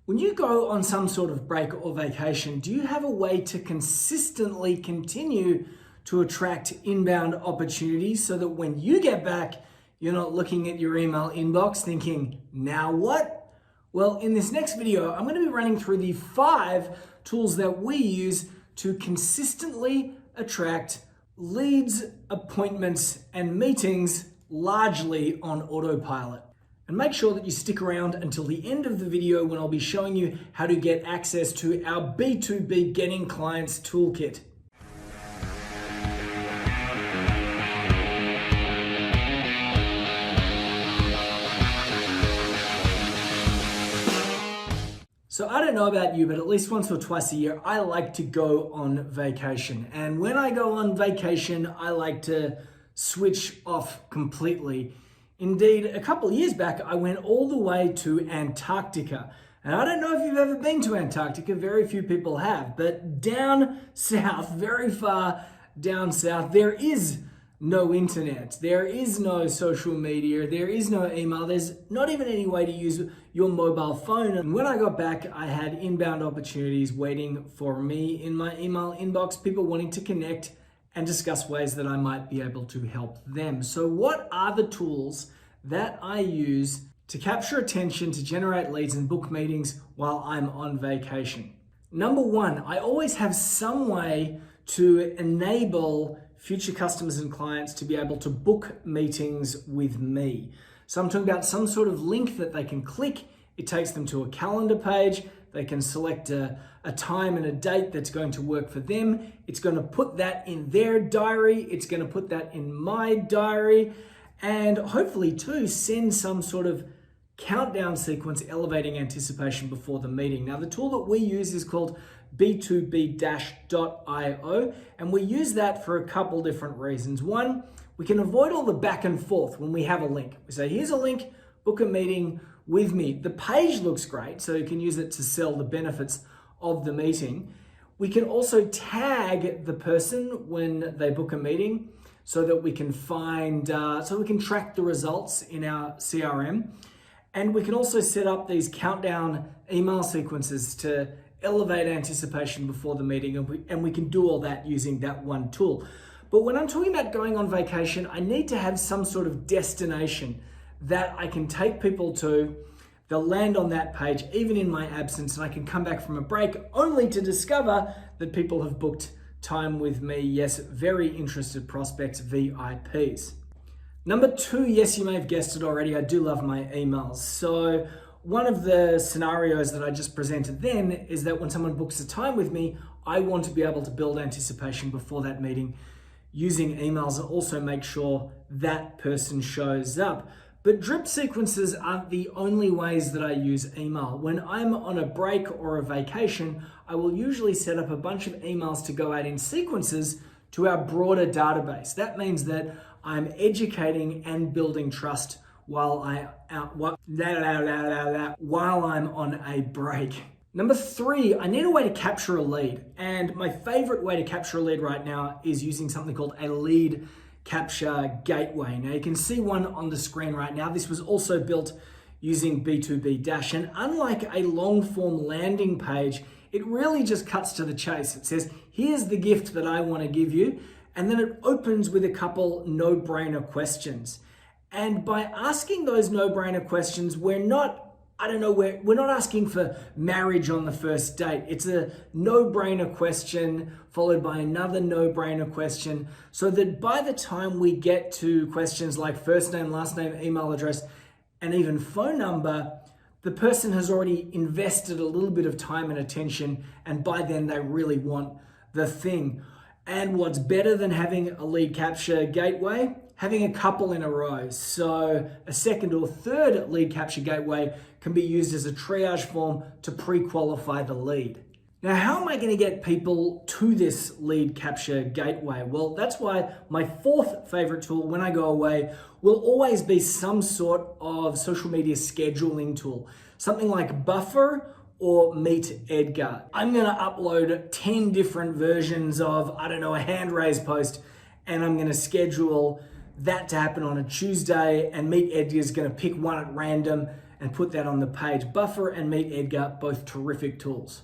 When you go on some sort of break or vacation, do you have a way to consistently continue to attract inbound opportunities so that when you get back, you're not looking at your email inbox thinking, now what? Well, in this next video, I'm going to be running through the 5 tools that we use to consistently attract leads, appointments, and meetings largely on autopilot. And make sure that you stick around until the end of the video when I'll be showing you how to get access to our B2B Getting Clients Toolkit. So I don't know about you, but at least once or twice a year, I like to go on vacation. And when I go on vacation, I like to switch off completely. Indeed, a couple of years back, I went all the way to Antarctica. And I don't know if you've ever been to Antarctica, very few people have, but down south, very far down south, there is no internet, there is no social media, there is no email, there's not even any way to use your mobile phone. And when I got back, I had inbound opportunities waiting for me in my email inbox, people wanting to connect and discuss ways that I might be able to help them. So what are the tools that I use to capture attention, to generate leads and book meetings while I'm on vacation? Number 1, I always have some way to enable future customers and clients to be able to book meetings with me. So I'm talking about some sort of link that they can click. It takes them to a calendar page. They can select a time and a date that's going to work for them. It's going to put that in their diary. It's going to put that in my diary. And hopefully too, send some sort of countdown sequence elevating anticipation before the meeting. Now, the tool that we use is called B2B-.io, and we use that for a couple different reasons. One, we can avoid all the back and forth when we have a link. We say, here's a link, book a meeting with me. The page looks great, so you can use it to sell the benefits of the meeting. We can also tag the person when they book a meeting so that we can find, so we can track the results in our CRM. And we can also set up these countdown email sequences to elevate anticipation before the meeting, and we can do all that using that one tool. But when I'm talking about going on vacation, I need to have some sort of destination that I can take people to. They'll land on that page, even in my absence, and I can come back from a break only to discover that people have booked time with me. Yes, very interested prospects, VIPs. Number 2, yes, you may have guessed it already, I do love my emails. So one of the scenarios that I just presented then is that when someone books a time with me, I want to be able to build anticipation before that meeting using emails and also make sure that person shows up. But drip sequences aren't the only ways that I use email. When I'm on a break or a vacation, I will usually set up a bunch of emails to go out in sequences to our broader database. That means that I'm educating and building trust while I'm on a break. Number 3, I need a way to capture a lead. And my favorite way to capture a lead right now is using something called a lead capture gateway. Now you can see one on the screen right now. This was also built using B2B Dash. And unlike a long form landing page, it really just cuts to the chase. It says, here's the gift that I want to give you. And then it opens with a couple no-brainer questions. And by asking those no-brainer questions, we're not asking for marriage on the first date. It's a no-brainer question followed by another no-brainer question, so that by the time we get to questions like first name, last name, email address, and even phone number, the person has already invested a little bit of time and attention, and by then they really want the thing. And what's better than having a lead capture gateway? Having a couple in a row. So a second or third lead capture gateway can be used as a triage form to pre-qualify the lead. Now, how am I going to get people to this lead capture gateway? Well, that's why my 4th favorite tool when I go away will always be some sort of social media scheduling tool. Something like Buffer or Meet Edgar. I'm going to upload 10 different versions of, a hand raise post, and I'm going to schedule that to happen on a Tuesday, and Meet Edgar is going to pick one at random and put that on the page. Buffer and Meet Edgar, both terrific tools.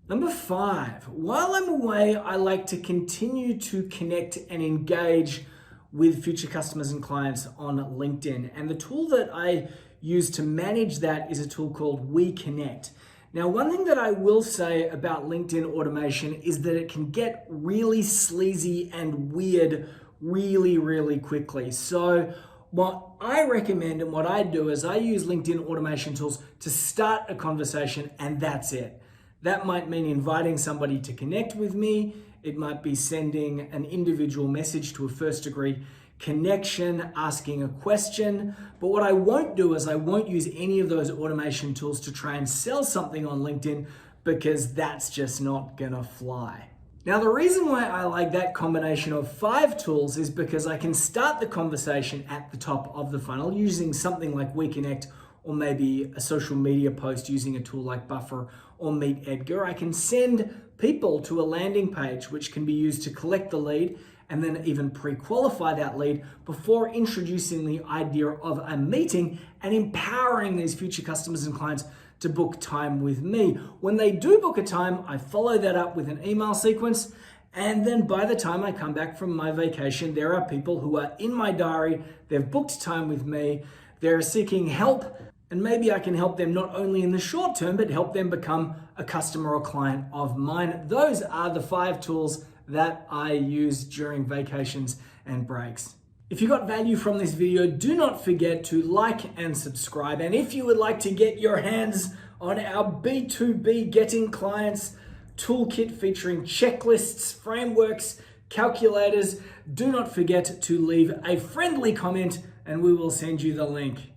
Number 5, while I'm away, I like to continue to connect and engage with future customers and clients on LinkedIn. And the tool that I use to manage that is a tool called We Connect. Now, one thing that I will say about LinkedIn automation is that it can get really sleazy and weird really quickly. So what I recommend and what I do is I use LinkedIn automation tools to start a conversation, and that's it. That might mean inviting somebody to connect with me. It might be sending an individual message to a first degree connection, asking a question. But what I won't do is I won't use any of those automation tools to try and sell something on LinkedIn, because that's just not gonna fly. Now, the reason why I like that combination of 5 tools is because I can start the conversation at the top of the funnel using something like We Connect, or maybe a social media post using a tool like Buffer or Meet Edgar. I can send people to a landing page, which can be used to collect the lead and then even pre-qualify that lead before introducing the idea of a meeting and empowering these future customers and clients to book time with me. When they do book a time, I follow that up with an email sequence. And then by the time I come back from my vacation, there are people who are in my diary, they've booked time with me, they're seeking help, and maybe I can help them not only in the short term, but help them become a customer or client of mine. Those are the 5 tools that I use during vacations and breaks. If you got value from this video, do not forget to like and subscribe. And if you would like to get your hands on our B2B Getting Clients Toolkit featuring checklists, frameworks, calculators, do not forget to leave a friendly comment and we will send you the link.